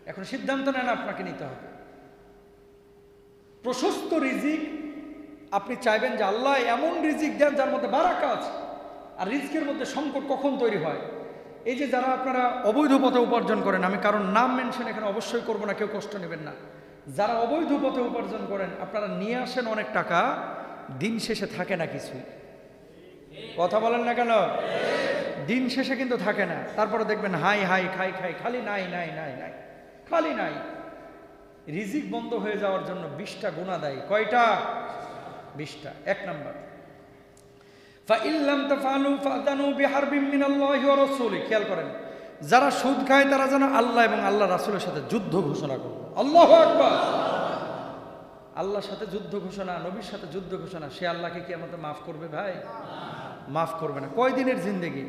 এখন সিদ্ধান্ত নেন, আপনাকে নিতে হবে। প্রশস্ত রিজিক আপনি চাইবেন যে আল্লাহ এমন রিজিক দেন যার মধ্যে বারাকা আছে। আর রিজিকের মধ্যে সংকট কখন তৈরি হয়? এই যে যারা আপনারা অবৈধ পথে উপার্জন করেন, আমি কারণ নাম মেনশন এখানে অবশ্যই করব না, কেউ কষ্ট নেবেন না। যারা অবৈধ পথে উপার্জন করেন, আপনারা নিয়ে আসেন অনেক টাকা, দিন শেষে থাকে না কিছুই। কথা বলেন না কেন? দিন শেষে কিন্তু থাকে না। তারপরে দেখবেন হাই হাই খাই খাই, খালি নাই নাই নাই নাই, খালি নাই। রিজিক বন্ধ হয়ে যাওয়ার জন্য 20টা গুনাহ দেয়। কয়টা? 20টা। 1 নাম্বার, ফাইন লাম তাফআলু ফাযানু বিহারবিন মিনাল্লাহি ওয়া রাসূলিহি। খেয়াল করেন, যারা সুদ খায় তারা যেন আল্লাহ এবং আল্লাহ রাসূলের সাথে যুদ্ধ ঘোষণা করবে। আল্লাহু আকবার। আল্লাহর সাথে যুদ্ধ ঘোষণা, নবীর সাথে যুদ্ধ ঘোষণা। সে আল্লাহকে কি আমাদের মাফ করবে? ভাই মাফ করবে না। কয়দিনের জিন্দেগি?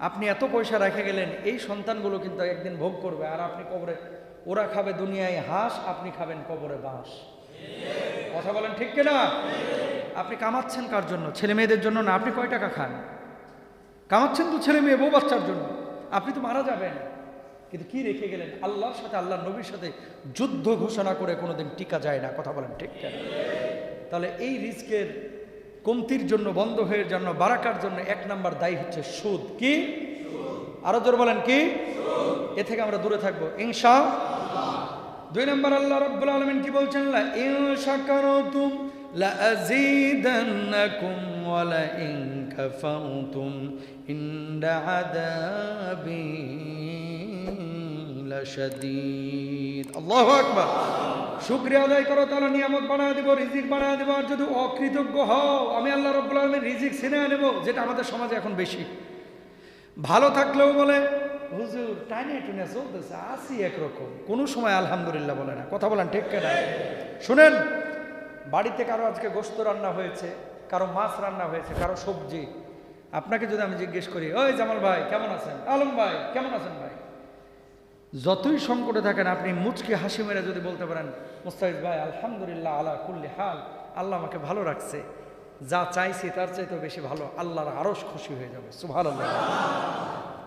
আপনি এত পয়সা রেখে গেলেন, এই সন্তানগুলো কিন্তু একদিন ভোগ করবে। আর আপনি কবরে, ওরা খাবে দুনিয়ায় হাঁস, আপনি খাবেন কবরে বাঁশ। কথা বলেন ঠিক কিনা? আপনি কামাচ্ছেন কার জন্য? ছেলে মেয়েদের জন্য না। আপনি কয় টাকা খান? কামাচ্ছেন তো ছেলে মেয়ে বউ বাচ্চার জন্য। আপনি তো মারা যাবেন, কিন্তু কি রেখে গেলেন? আল্লাহর সাথে, আল্লাহ নবীর সাথে যুদ্ধ ঘোষণা করে কোনোদিন টিকা যায় না। কথা বলেন ঠিক কিনা? তাহলে এই রিস্কের কমতির জন্য, বন্ধ হয়ে জন্য, বারাকার জন্য 1 নাম্বার দায়ী হচ্ছে সুদ। কি? আরো জোর বলেন কি? এ থেকে আমরা দূরে থাকবো ইনশাআল্লাহ। 2 নাম্বার, আল্লাহ রাব্বুল আলামিন কি বলছেন? লা ইন শাকারতুম লা আযীদান্নাকুম ওয়া লা ইন কাফারতুম ইন্না আযাবি লাশাদীদ। আল্লাহু আকবার। শুকরিয়া আদায় করো, তাহলে নিয়ামত বানায় দেব, রিজিক বানায় দেব। আর যদি অকৃতজ্ঞ হও, আমি আল্লাহ রাব্বুল আলামিন রিজিক ছিনিয়ে নেব। যেটা আমাদের সমাজে এখন বেশি। ভালো থাকলেও বলে হুজুর টাইনে টুনে চলতেছে, আসি একরকম, কোনো সময় আলহামদুলিল্লাহ বলে না। কথা বলেন ঠিক কিনা? শুনেন, বাড়িতে কারো আজকে গোশত রান্না হয়েছে, কারো মাছ রান্না হয়েছে, কারো সবজি। আপনাকে যদি আমি জিজ্ঞেস করি, ওই জামাল ভাই কেমন আছেন, আলম ভাই কেমন আছেন, ভাই যতই সংকটে থাকেন, আপনি মুচকি হাসি মেরে যদি বলতে পারেন, মুস্তাফিজ ভাই আলহামদুলিল্লাহ আলা কুল্লি হাল, আল্লাহ আমাকে ভালো রাখছে, যা চাইছি তার চাইতেও বেশি ভালো, আল্লাহর আরশ খুশি হয়ে যাবে, সুবহানাল্লাহ।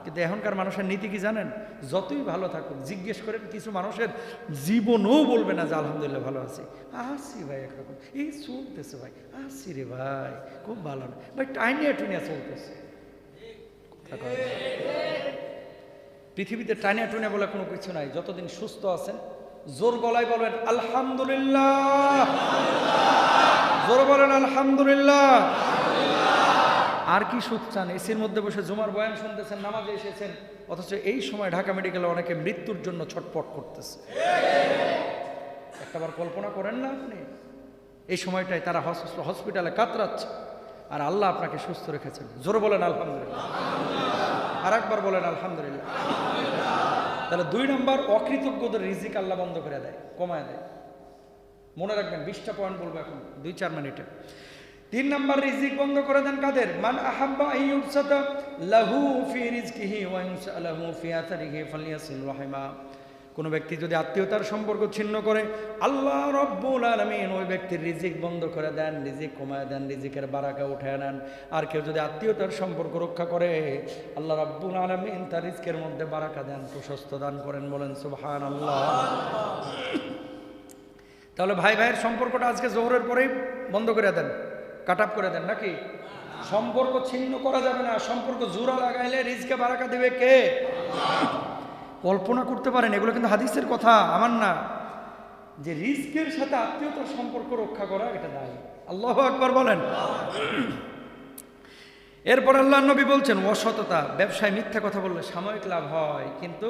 কিন্তু এখনকার মানুষের নীতি কি জানেন? যতই ভালো থাকুক, জিজ্ঞেস করেন, কিছু মানুষের জীবনও বলবে না যে আলহামদুলিল্লাহ ভালো আছি। আসি ভাই একরকম, এই চলতেছে ভাই, আসি রে ভাই খুব ভালো না ভাই, টাইনিয়া টুনিয়া চলতেছে। পৃথিবীতে টাইনিয়া টুনিয়া বলে কোনো কিছু নাই। যতদিন সুস্থ আছেন জোর গলায় বলবেন আলহামদুলিল্লাহ, জোর বলেন আলহামদুলিল্লাহ। আর কি সুখ চান? এসির মধ্যে বসে জুমার বয়ান শুনতেছেন, নামাজে এসেছেন, অথচ এই সময় ঢাকা মেডিকেলে অনেকে মৃত্যুর জন্য ছটফট করতেছে। একটাবার কল্পনা করেন না আপনি? এই সময়টায় তারা হসপিটালে কাতরাচ্ছে, আর আল্লাহ আপনাকে সুস্থ রেখেছেন। জোরে বলেন আলহামদুলিল্লাহ। আর একবার বলেন আলহামদুলিল্লাহ। তাহলে 2 নম্বর, অকৃতজ্ঞদের রিজিক আল্লাহ বন্ধ করে দেয়, কমায় দেয়। মনে রাখবেন, 20টা পয়েন্ট বলবো এখন 2-4 মিনিটে। 3 নম্বর, রিজিক বন্ধ করে দেন কাদের? মান আহাব্বা আইয়ুবসাতা লাহু ফি রিজকিহি ওয়া ইনসালাহু ফি আথারিহি ফালিয়াসিল রাহিমা। কোন ব্যক্তি যদি আত্মীয়তার সম্পর্ক ছিন্ন করে, আল্লাহ রাব্বুল আলামিন ওই ব্যক্তির রিজিক বন্ধ করে দেন, রিজিক কমায় দেন, রিজিকের বারাকা উঠায় নেন। আর কেউ যদি আত্মীয়তার সম্পর্ক রক্ষা করে, আল্লাহ রাব্বুল আলামিন তার রিজকের মধ্যে বারাকা দেন, প্রশস্ত দান করেন। বলেন সুবহানাল্লাহ। তাহলে ভাই ভাইয়ের সম্পর্কটা আজকে জোহরের পরেই বন্ধ করে দেন, কাট আপ করে দেন, নাকি? সম্পর্ক ছিন্ন করা যাবে না। সম্পর্ক জোড়া লাগাইলে রিজকে বারাকা দেবে কে? কল্পনা করতে পারেন, এগুলো কিন্তু হাদিসের কথা, আমার না, যে রিজকের সাথে আত্মীয়তার সম্পর্ক রক্ষা করা এটা দায়ী। আল্লাহু আকবার বলেন। এরপর আল্লাহর নবী বলছেন, অসততা, ব্যবসায় মিথ্যা কথা বললে সাময়িক লাভ হয়, কিন্তু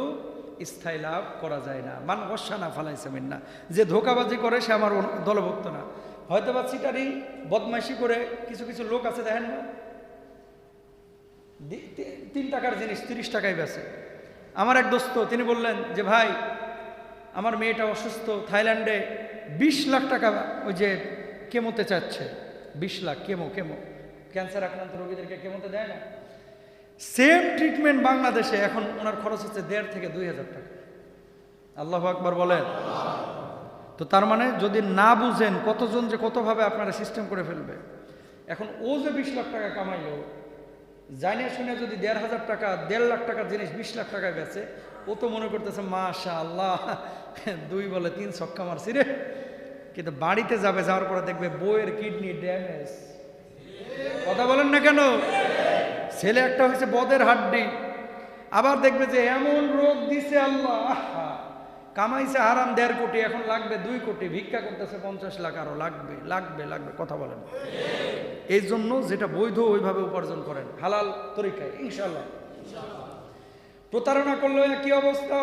স্থায়ী লাভ করা যায় না। মান ওয়াসানা ফালাইসা মিন্না, যে ধোঁকাবাজি করে সে আমার দলভুক্ত না। হয়তো বা চিটারি বদমাইশি করে কিছু কিছু লোক আছে, দেখেন না, 3 টাকার জিনিস 30 টাকায় বেচে। আমার এক দোস্ত, তিনি বললেন যে ভাই আমার মেয়েটা অসুস্থ, থাইল্যান্ডে 20 লাখ টাকা ওই যে কেমোতে চাচ্ছে, 20 লাখ কেমো, ক্যান্সার আক্রান্ত রোগীদেরকে কেমোতে দেয় না। সেম ট্রিটমেন্ট বাংলাদেশে এখন ওনার খরচ হচ্ছে 1,500 থেকে 2,000 টাকা। আল্লাহু আকবার বলেন। তো তার মানে যদি না বুঝেন, কতজন যে কতভাবে আপনারা সিস্টেম করে ফেলবে। এখন ও যে 20 লাখ টাকা কামাইলো, জানিয়ে শুনে যদি 1,500 টাকা 1.5 লাখ টাকার জিনিস 20 লাখ টাকায় বেচে, ও তো মনে করতেছে মাশাআল্লাহ 2 বলে 3 ছক্কা মারছি রে, কিন্তু বাড়িতে যাবে, যাওয়ার পরে দেখবে বউয়ের কিডনি ড্যামেজ। কথা বলেন না কেন? ছেলে একটা হয়েছে বদের হাড্ডি, আবার দেখবে যে এমন রোগ দিছে আল্লাহ, কামাইছে হারাম 1.5 কোটি, এখন লাগবে 2 কোটি, ভিক্ষা করতেছে 50 লাখ, আরো লাগবে লাগবে লাগবে। কথা বলেন। এই জন্য যেটা বৈধ ওইভাবে উপার্জন করেন, হালাল তরিকায়, ইনশাআল্লাহ। প্রতারণা করলেও একই অবস্থা।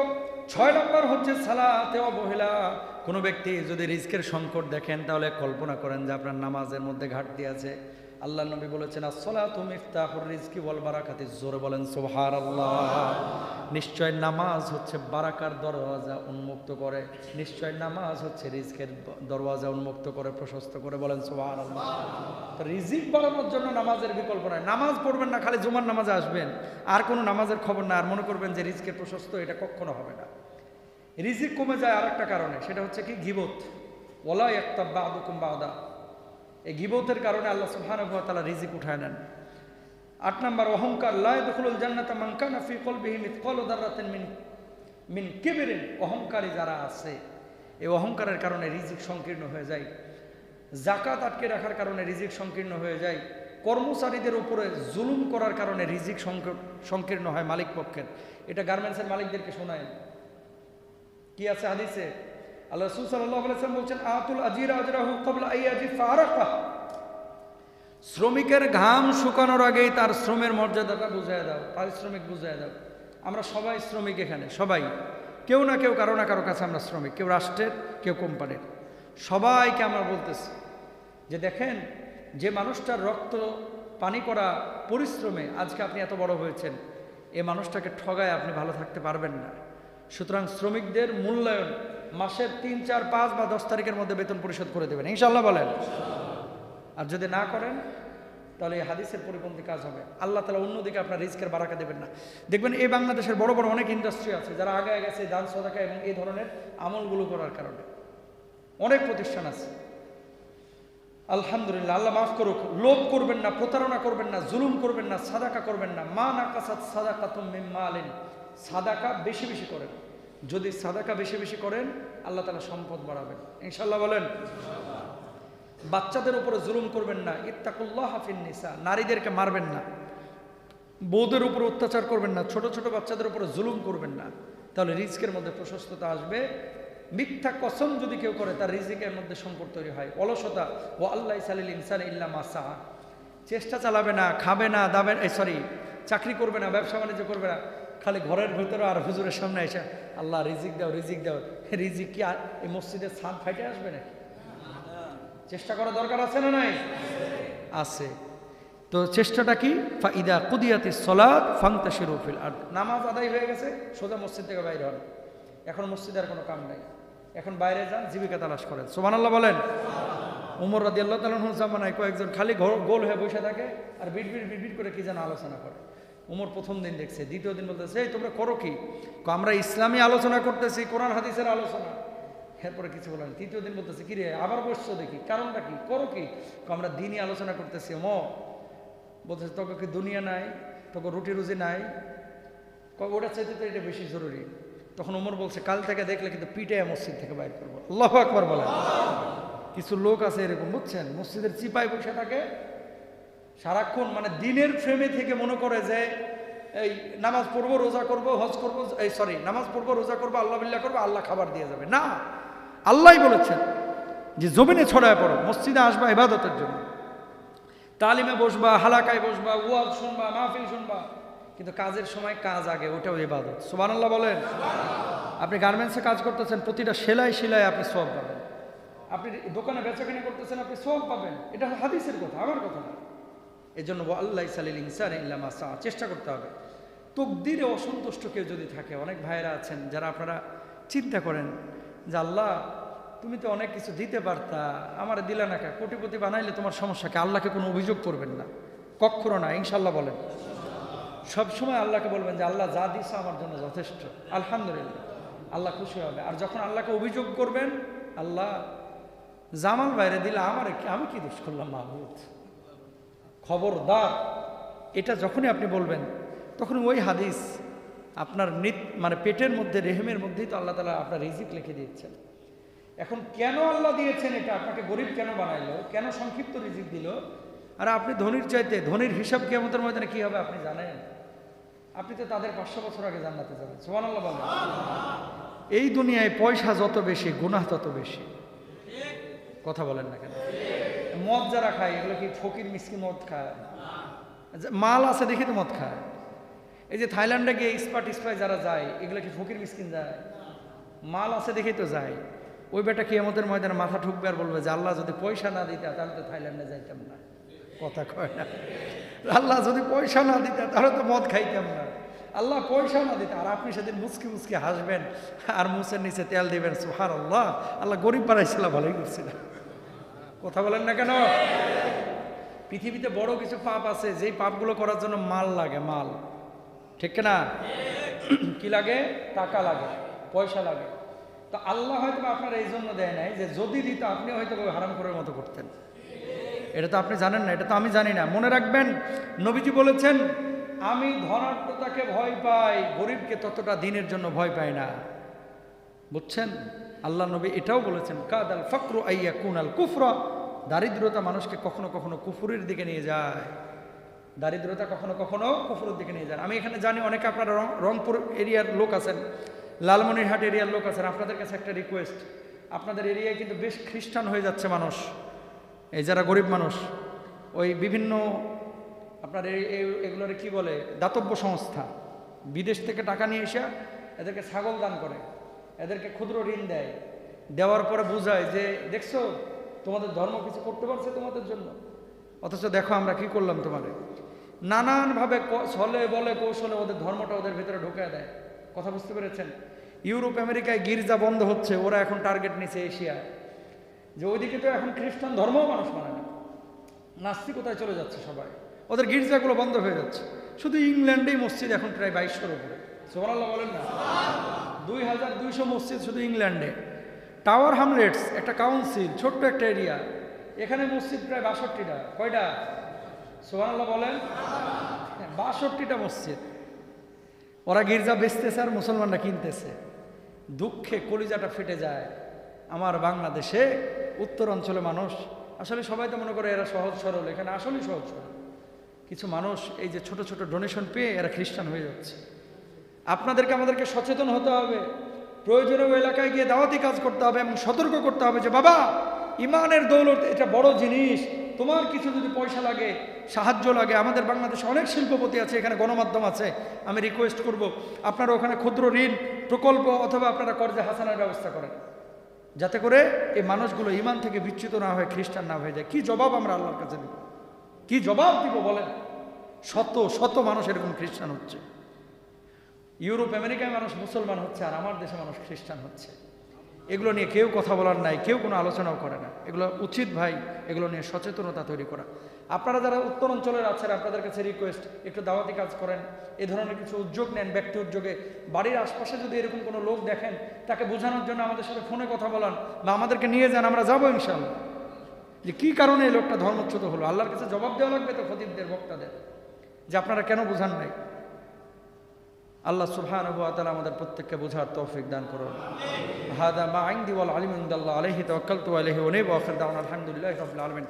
6 নম্বর হচ্ছে সালাতে অবহেলা। কোনো ব্যক্তি যদি রিজকের সংকট দেখেন, তাহলে কল্পনা করেন যে আপনার নামাজের মধ্যে ঘাটতি আছে। আল্লাহ নবী বলেছেন, আসসালাতু মিফতাহুর রিজকি ওয়াল বারাকাতি। জোরে বলেন সুবহানাল্লাহ। নিশ্চয় নামাজ হচ্ছে বারাকার দরওয়াজা উন্মুক্ত করে, নিশ্চয় নামাজ হচ্ছে রিজকের দরওয়াজা উন্মুক্ত করে, প্রশস্ত করে। বলেন সুবহানাল্লাহ। তো রিজিক বাড়ানোর জন্য নামাজের বিকল্প নাই। নামাজ পড়বেন না, খালি জুমার নামাজে আসবেন, আর কোনো নামাজের খবর না, আর মনে করবেন যে রিজকের প্রশস্ত, এটা কখনো হবে না। রিজিক কমে যায় আরেকটা কারণে, সেটা হচ্ছে কি? গীবত। ওয়ালা ইয়াক্তাব বা'দুকুম বা'দা। এই গীবতের কারণে আল্লাহ সুবহানাহু ওয়া তাআলা রিজিক উঠায় নেন। 8 নম্বর অহংকার। লা ইয়াদখুলুল জান্নাতা মান কানা ফি কলবিহি মিসকালু যাররাতিন মিন কিবরিন। অহংকারী যারা আছে, এই অহংকারের কারণে রিজিক সংকীর্ণ হয়ে যায়। যাকাত আটকে রাখার কারণে রিজিক সংকীর্ণ হয়ে যায়। কর্মচারীদের উপরে জুলুম করার কারণে রিজিক সংকীর্ণ হয় মালিক পক্ষের। এটা গার্মেন্টসের মালিকদেরকে শোনায়। কি আছে হাদিসে? আল্লাহ রাসূল সাল্লাল্লাহু আলাইহি ওয়াসাল্লাম বলছেন, আতুল আজিরা আজরাহু ক্বাবলা আইয়াজিফা আরাকা। শ্রমিকের ঘাম শুকানোর আগেই তার শ্রমের মর্যাদাটা বুঝায় দাও, পারিশ্রমিক বুঝায় দাও। আমরা সবাই শ্রমিক এখানে, সবাই, কেউ না কেউ কারো না কারো কাছে আমরা শ্রমিক, কেউ রাষ্ট্রের, কেউ কোম্পানির। সবাইকে আমরা বলতেছি যে দেখেন, যে মানুষটার রক্ত পানি করা পরিশ্রমে আজকে আপনি এত বড় হয়েছেন, এই মানুষটাকে ঠগায় আপনি ভালো থাকতে পারবেন না। সুতরাং শ্রমিকদের মূল্যায়ন মাসের 3, 4, 5 বা 10 তারিখের মধ্যে বেতন পরিশোধ করে দেবেন, ইনশাআল্লাহ বলেন। আর যদি না করেন, তাহলে এই হাদিসের পরিপন্থী কাজ হবে। আল্লাহ তাআলা অন্যদিকে আপনার রিজকের বারাকা দেবেন না। দেখবেন এই বাংলাদেশের বড় বড় অনেক ইন্ডাস্ট্রি আছে যারা আগে গেছে দান সদাকা এবং এই ধরনের আমলগুলো করার কারণে। অনেক প্রতিষ্ঠান আছে, আলহামদুলিল্লাহ, আল্লাহ মাফ করুক। লোভ করবেন না, প্রতারণা করবেন না, জুলুম করবেন না, সাদাকা করবেন না। মা নাকাসাত সাদাকাতুম মিন মালিন। সাদাকা বেশি বেশি করেন। যদি সাদাকা বেশি বেশি করেন, আল্লাহ তাআলা সম্পদ বাড়াবেন, ইনশাআল্লাহ বলেন। বাচ্চাদের উপরে জুলুম করবেন না। ইত্তাকুল্লাহ ফিন নিসা। নারীদেরকে মারবেন না, বউদের উপর অত্যাচার করবেন না, ছোট ছোট বাচ্চাদের উপরে জুলুম করবেন না, তাহলে রিজকের মধ্যে প্রশস্ততা আসবে। মিথ্যা কসম যদি কেউ করে, তার রিজিকের মধ্যে সংকট তৈরি হয়। অলসতা। ও আল্লাহ সালিল ইনসান ইল্লা মা সাআ। চেষ্টা চালাবে না, খাবে না, দাবে চাকরি করবে না, ব্যবসা বাণিজ্য করবে না, খালি ঘরের ভেতরে আর হুজুরের সামনে এসে আল্লাহ রিজিক দাও, রিজিক দাও। রিজিক কি এই মসজিদের ছাদ ফাইটে আসবে নাকি? চেষ্টা করা দরকার আছে না নাই? আছে। তো চেষ্টাটা কি? ফাইদা কুদিয়াতিস সালাত ফান্তাশিরু ফিল আরদ। নামাজ আদায় হয়ে গেছে, সোজা মসজিদ থেকে বাইরে হন। এখন মসজিদে আর কোনো কাম নাই, এখন বাইরে যান, জীবিকা তালাশ করেন। সুবহানাল্লাহ বলেন। উমর রাদিয়াল্লাহু তাআলা আনহু জামানায় কয়েকজন খালি গোল হয়ে বসে থাকে আর বিড়বিড় করে কি যেন আলোচনা করে। উমর প্রথম দিন দেখছে, দ্বিতীয় দিন বলতেছে, এই তোমরা করো কি? আমরা ইসলামী আলোচনা করতেছি, কোরআন হাদিসের আলোচনা। এরপরে কিছু বলেন। তৃতীয় দিন বলতেছে, কি রে আবার বসছো দেখি, কারণটা কি, করো কি? আমরা দিনই আলোচনা করতেছি। বলতেছে, তোকে কি দুনিয়া নাই, তোকে রুটি রুজি নাই? ওটা চাইতে তো এটা বেশি জরুরি। তখন ওমর বলছে, কাল থেকে দেখলে কিন্তু পিঠে মসজিদ থেকে বাইর করবো। আল্লাহু আকবার বলেন। কিছু লোক আছে এরকম, বুঝছেন, মসজিদের চিপায় বসে থাকে সারাক্ষণ, মানে দিনের ফ্রেমে থেকে মনে করে যে এই নামাজ পড়বো, রোজা করবো, হজ করবো, নামাজ পড়বো, রোজা করবো, আল্লাহ বিল্লাহ করবো, আল্লাহ খাবার দিয়ে যাবে। না, আল্লাহই বলেছেন যে জমিনে ছড়ায় পড়ো, মসজিদে আসবা ইবাদতের জন্য, তালিমে বসবা, হালাকায় বসবা, ওয়াজ শুনবা, মাহফিল শুনবা, কিন্তু কাজের সময় কাজ আগে, ওটাও ইবাদত। সুবহানাল্লাহ বলেন। আপনি গার্মেন্টসে কাজ করতেছেন, প্রতিটা সেলাই আপনি সওয়াব পাবেন। আপনি দোকানে বেচাকেনা করতেছেন, আপনি সওয়াব পাবেন। এটা হাদিসের কথা, আমার কথা না। এই জন্য আল্লাহ সালিল ইনসান ইল্লা মা সাআ, চেষ্টা করতে হবে। তকদিরে অসন্তুষ্ট কেউ যদি থাকে, অনেক ভাইয়েরা আছেন যারা আপনারা চিন্তা করেন যে আল্লাহ তুমি তো অনেক কিছু দিতে পারতা, আমার দিলা না, কোটিপতি বানাইলে তোমার সমস্যাকে, আল্লাহকে কোনো অভিযোগ করবেন না, কখনো না, ইনশাল্লাহ বলেন। সবসময় আল্লাহকে বলবেন যে আল্লাহ যা দিছো আমার জন্য যথেষ্ট, আলহামদুলিল্লাহ, আল্লাহ খুশি হবে। আর যখন আল্লাহকে অভিযোগ করবেন, আল্লাহ জামাল বাইরে দিলে আমি কি দোষ করলাম মাহবুব, খবরদার। এটা যখনই আপনি বলবেন, তখন ওই হাদিস আপনার মানে পেটের মধ্যে, রেহেমের মধ্যেই তো আল্লাহ তাআলা আপনার রিজিক লিখে দিচ্ছেন। এখন কেন আল্লাহ দিয়েছেন এটা, আপনাকে গরিব কেন বানাইলো, কেন সংক্ষিপ্ত রিজিক দিল? আর আপনি ধনীর চাইতে, ধনীর হিসাব কিয়ামতের ময়দানে কি হবে আপনি জানেন? আপনি তো তাদের 500 বছর আগে জান্নাতে যাবেন। সুবহানাল্লাহ বলেন। এই দুনিয়ায় পয়সা যত বেশি, গুনাহ তত বেশি। কথা বলেন না কেন? মদ যারা খায় এগুলো কি ফকির মিসকিন মদ খায়? মাল আছে দেখি তো মদ খায়। এই যে থাইল্যান্ডে গিয়ে ইস্পাট যারা যায় এগুলো কি ফকির মিসকিন যায়? মাল আছে দেখেই তো যায়। ওই বেটা কিয়ামতের ময়দানে মাথা ঠুকবে আর বলবে যে আল্লাহ যদি পয়সা না দিতা তাহলে তো থাইল্যান্ডে যাইতাম না। কথা কয় না? আল্লাহ যদি পয়সা না দিতা তাহলে তো মদ খাইতাম না। আল্লাহ পয়সা না দিতা, আর আপনি সেদিন মুচকি মুচকি হাসবেন আর মুছের নিচে তেল দিবেন, সুবহানাল্লাহ, আল্লাহ গরিব বানাইছিল, ভালোই করছিল। কথা বলেন না কেন? পৃথিবীতে বড় কিছু পাপ আছে যেই পাপগুলো করার জন্য মাল লাগে, মাল, ঠিক না? কি লাগে? টাকা লাগে, পয়সা লাগে। তো আল্লাহ হয়তো আপনার এই জন্য দেয় নাই যে যদি দিত আপনি হয়তো হারাম করার মতো করতেন। এটা তো আপনি জানেন না, এটা তো আমি জানি না। মনে রাখবেন, নবীজি বলেছেন, আমি ধনাঢ্যতাকে ভয় পাই, গরিবকে ততটা দিনের জন্য ভয় পাই না। বুঝছেন? আল্লাহ নবী এটাও বলেছেন, কাদাল ফাকরু আইয়া কুনাল কুফরা, দারিদ্রতা মানুষকে কখনো কখনো কুফুরের দিকে নিয়ে যায়। দারিদ্রতা কখনো কখনো কুফুরের দিকে নিয়ে যায়। আমি এখানে জানি অনেকে আপনারা রংপুর এরিয়ার লোক আছেন, লালমনিরহাট এরিয়ার লোক আছেন। আপনাদের কাছে একটা রিকোয়েস্ট, আপনাদের এরিয়ায় কিন্তু বেশ খ্রিস্টান হয়ে যাচ্ছে মানুষ, এই যারা গরিব মানুষ। ওই বিভিন্ন আপনার এগুলোর কি বলে, দাতব্য সংস্থা বিদেশ থেকে টাকা নিয়ে এসে এদেরকে ছাগল দান করে, এদেরকে ক্ষুদ্র ঋণ দেয়, দেওয়ার পরে বোঝায় যে দেখছো তোমাদের ধর্ম কিছু করতে পারছে তোমাদের জন্য, অথচ দেখো আমরা কি করলাম তোমাদের। নানানভাবে ছলে বলে কৌশলে ওদের ধর্মটা ওদের ভিতরে ঢুকে দেয়। কথা বুঝতে পেরেছেন? ইউরোপ আমেরিকায় গির্জা বন্ধ হচ্ছে, ওরা এখন টার্গেট নিচ্ছে এশিয়ায়, যে ওইদিকে তো এখন খ্রিস্টান ধর্মও মানুষ মানে না, নাস্তিকতায় চলে যাচ্ছে সবাই, ওদের গির্জাগুলো বন্ধ হয়ে যাচ্ছে। শুধু ইংল্যান্ডেই মসজিদ এখন প্রায় 2200-এর উপরে। সুবহানাল্লাহ বলেন না? 2200 মসজিদ শুধু ইংল্যান্ডে। টাওয়ার হামলেটস একটা কাউন্সিল, ছোট্ট একটা এরিয়া, এখানে মসজিদ প্রায় 62টা। কয়টা? সুবহানাল্লাহ বলেন। 62টা মসজিদ। ওরা গির্জা বেচতেছে আর মুসলমানরা কিনতেছে। দুঃখে কলিজাটা ফেটে যায়। আমার বাংলাদেশে উত্তর অঞ্চলে মানুষ, আসলে সবাই তো মনে করে এরা সহজ সরল, এখানে আসলেই সহজ সরল। কিছু মানুষ এই যে ছোট ছোট ডোনেশন পেয়ে এরা খ্রিস্টান হয়ে যাচ্ছে। আমাদেরকে সচেতন হতে হবে, প্রয়োজনীয় এলাকায় গিয়ে দাওয়াতি কাজ করতে হবে এবং সতর্ক করতে হবে যে বাবা, ইমানের দৌলত এটা বড় জিনিস। তোমার কিছু যদি পয়সা লাগে, সাহায্য লাগে, আমাদের বাংলাদেশে অনেক শিল্পপতি আছে, এখানে গণমাধ্যম আছে, আমি রিকোয়েস্ট করব আপনারা ওখানে ক্ষুদ্র ঋণ প্রকল্প অথবা আপনারা কর্জে হাসানার ব্যবস্থা করেন, যাতে করে এই মানুষগুলো ইমান থেকে বিচ্যুত না হয়ে খ্রিস্টান না হয়ে যায়। কি জবাব আমরা আল্লাহর কাছে দিব? কি জবাব দিব বলেন? শত শত মানুষ এরকম খ্রিস্টান হচ্ছে, ইউরোপ আমেরিকায় মানুষ মুসলমান হচ্ছে, আর আমার দেশে মানুষ খ্রিস্টান হচ্ছে। এগুলো নিয়ে কেউ কথা বলার নাই, কেউ কোনো আলোচনাও করে না। এগুলো উচিত ভাই, এগুলো নিয়ে সচেতনতা তৈরি করা। আপনারা যারা উত্তর অঞ্চলের আছেন, আপনাদের কাছে রিকোয়েস্ট, একটু দাওয়াতি কাজ করেন, এ ধরনের কিছু উদ্যোগ নেন, ব্যক্তি উদ্যোগে। বাড়ির আশপাশে যদি এরকম কোনো লোক দেখেন, তাকে বোঝানোর জন্য আমাদের সাথে ফোনে কথা বলান বা আমাদেরকে নিয়ে যান, আমরা যাবো ইনশাআল্লাহ। যে কী কারণে এই লোকটা ধর্মচ্যুত হলো, আল্লাহর কাছে জবাব দেওয়া লাগবে তো খতিবদের, বক্তাদের, যে আপনারা কেন বোঝান নাই। আল্লাহ সুবহানাহু ওয়া তাআলা আমাদের প্রত্যেককে বোঝার তৌফিক দান করুন। হাদা মা ইনদি ওয়াল ইলমু ইনদাল্লাহ আলাইহি তাওয়াক্কালতু ওয়া ইলাইহি উনীব ওয়া আখির দাওয়ানা আলহামদুলিল্লাহি রাব্বিল আলামিন।